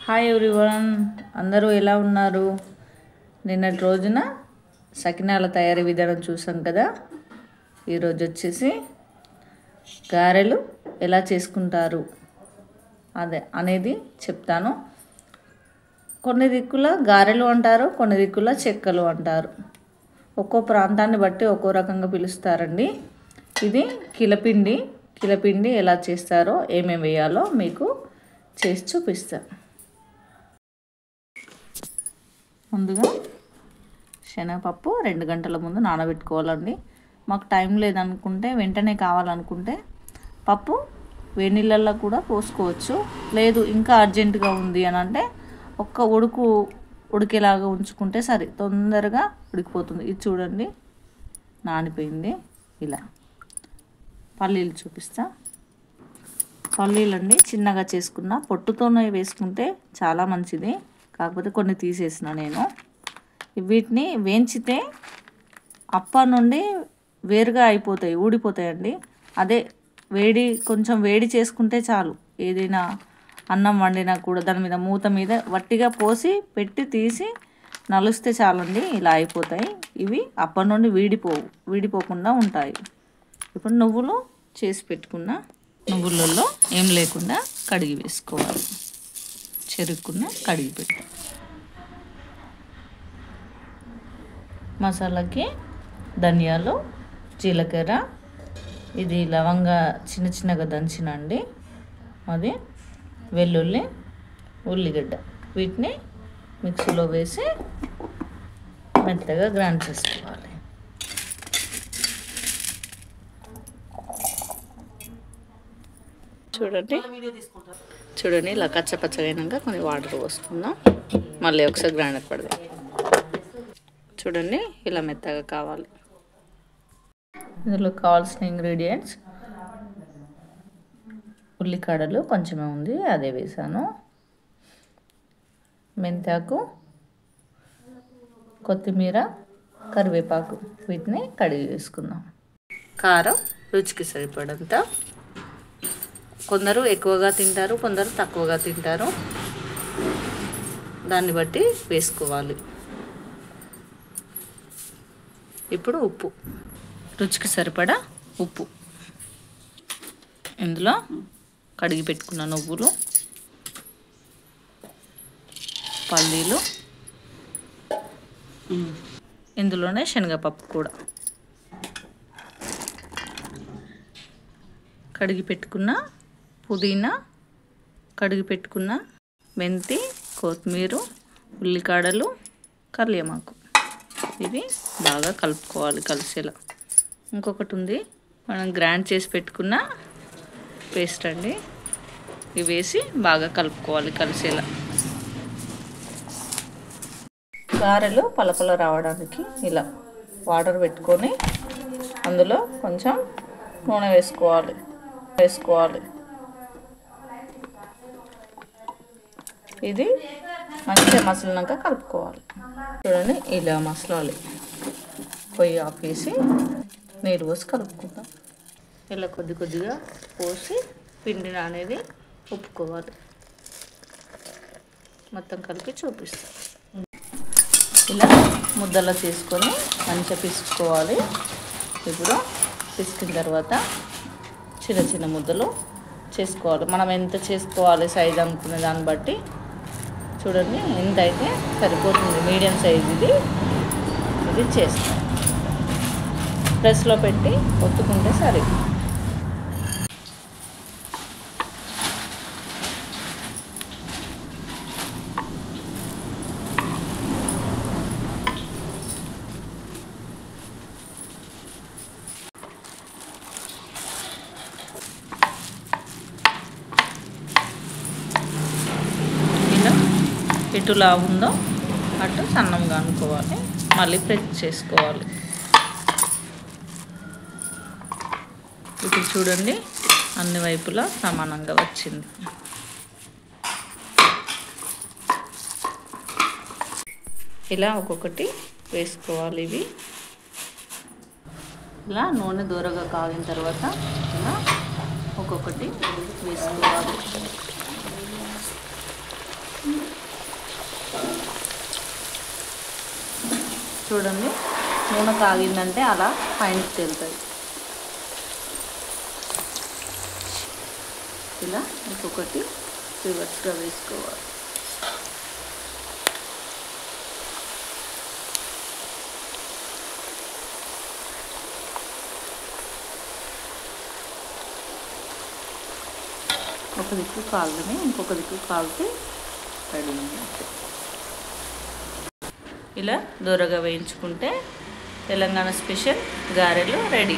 Hi everyone, అందరూ ఎలా ఉన్నారు? నిన్నటి రోజున సకినాల తయారీ విధానం చూసాం కదా. ఈరోజు వచ్చేసి గారెలు ఎలా చేసుకుంటారు అనేది చెప్తాను. కొన్ని దిక్కుల గారెలు అంటారు, కొన్ని దిక్కుల చెక్కలు అంటారు. ఒక్కో ప్రాంతాన్ని బట్టి ఒక్కో రకంగా పిలుస్తారండి. ఇది కిలపిండి ఎలా చేస్తారో, ఏమేమి వేయాలో మీకు చేసి చూపిస్తాను. ముందుగా శనగపప్పు 2 గంటల ముందు నానబెట్టుకోవాలండి. మాకు టైం లేదనుకుంటే, వెంటనే కావాలనుకుంటే పప్పు వేడి నీళ్ళల్లో కూడా పోసుకోవచ్చు. లేదు ఇంకా అర్జెంటుగా ఉంది అని అంటే ఒక్క ఉడికేలాగా ఉంచుకుంటే సరే, తొందరగా ఉడికిపోతుంది. ఇది చూడండి, నానిపోయింది. ఇలా పల్లీలు చూపిస్తా. పల్లీలండి చిన్నగా చేసుకున్న, పొట్టుతోనే వేసుకుంటే చాలా మంచిది. కాకపోతే కొన్ని తీసేసిన నేను. వీటిని వేయించితే అప్ప నుండి వేరుగా అయిపోతాయి, ఊడిపోతాయండి. అదే కొంచెం వేడి చేసుకుంటే చాలు. ఏదైనా అన్నం వండినా కూడా దాని మీద మూత మీద వట్టిగా పోసి పెట్టి తీసి నలుస్తే చాలండి, ఇలా అయిపోతాయి. ఇవి అప్ప నుండి వీడిపోకుండా ఉంటాయి. ఇప్పుడు నువ్వులు చేసి పెట్టుకున్న నువ్వులలో ఏం లేకుండా కడిగి వేసుకోవాలి. కడిగి పెట్టి మసాలాకి ధనియాలు, జీలకర్ర, ఇది లవంగా చిన్నగా దంచినండి, అది వెల్లుల్లి, ఉల్లిగడ్డ, వీటిని మిక్సీలో వేసి మెత్తగా గ్రైండ్ చేసుకోవాలి. చూడండి ఇలా కచ్చపచ్చగా అయినాక కొన్ని వాటర్ పోసుకుందాం. మళ్ళీ ఒకసారి గ్రైండర్ పడదాం. చూడండి ఇలా మెత్తగా కావాలి. ఇందులో కావాల్సిన ఇంగ్రీడియంట్స్: ఉల్లికాడలు కొంచెమే ఉంది, అదే వేసాను. మెంతాకు, కొత్తిమీర, కరివేపాకు, వీటిని కడిగి వేసుకుందాం. కారం రుచికి సరిపడంత. కొందరు ఎక్కువగా తింటారు, కొందరు తక్కువగా తింటారు. దాన్ని బట్టి వేసుకోవాలి. ఇప్పుడు ఉప్పు, రుచికి సరిపడా ఉప్పు. ఇందులో కడిగి పెట్టుకున్న నువ్వులు, పల్లీలు, ఇందులోనే శనగపప్పు కూడా, కడిగి పెట్టుకున్న పుదీనా, కడిగి పెట్టుకున్న మెంతి, కొత్తిమీర, ఉల్లికాడలు, కరివేపాకు, ఇవి బాగా కలుపుకోవాలి కలిసేలా. ఇంకొకటి ఉంది, మనం గ్రైండ్ చేసి పెట్టుకున్న పేస్ట్ అండి, ఇవి వేసి బాగా కలుపుకోవాలి కలిసేలా. గారెలు పలపల రావడానికి ఇలా వాటర్ పెట్టుకొని అందులో కొంచెం నూనె వేసుకోవాలి. ఇది మంచిగా మసలినాక కలుపుకోవాలి. చూడండి ఇలా మసలాలి. పొయ్యి ఆపేసి నీరు పోసి కలుపుకుందాం. ఇలా కొద్దిగా పోసి పిండిని అనేది ఉప్పుకోవాలి. మొత్తం కలిపి చూపిస్తాం. ఇలా ముద్దలా చేసుకొని మంచిగా పిసుకోవాలి. ఇప్పుడు పిసికిన తర్వాత చిన్న ముద్దలు చేసుకోవాలి. మనం ఎంత చేసుకోవాలి సైజ్ అనుకునే దాన్ని బట్టి. చూడండి ఎంత అయితే సరిపోతుంది, మీడియం సైజ్ ఇది చేస్తాం. ప్రెస్లో పెట్టి ఒత్తుకుంటే సరే. ఎటులా ఉందో అటు సన్నంగా అనుకోవాలి. మళ్ళీ ప్రెస్ చేసుకోవాలి. ఇప్పుడు చూడండి అన్ని వైపులా సమానంగా వచ్చింది. ఇలా ఒక్కొక్కటి వేసుకోవాలి. ఇవి ఇలా నూనె దూరగా కాగిన తర్వాత ఇలా ఒక్కొక్కటి వేసుకోవాలి. చూడండి, నూనె కాగిందంటే అలా పైనకి తేలుతుంది. ఇలా ఇంకొకటి రివర్స్గా వేసుకోవాలి. ఒక దిక్కు కాలుని ఇంకొక దిక్కు కాలితే రెడీ అయింది. ఇలా దూరగా వేయించుకుంటే తెలంగాణ స్పెషల్ గారెలు రెడీ.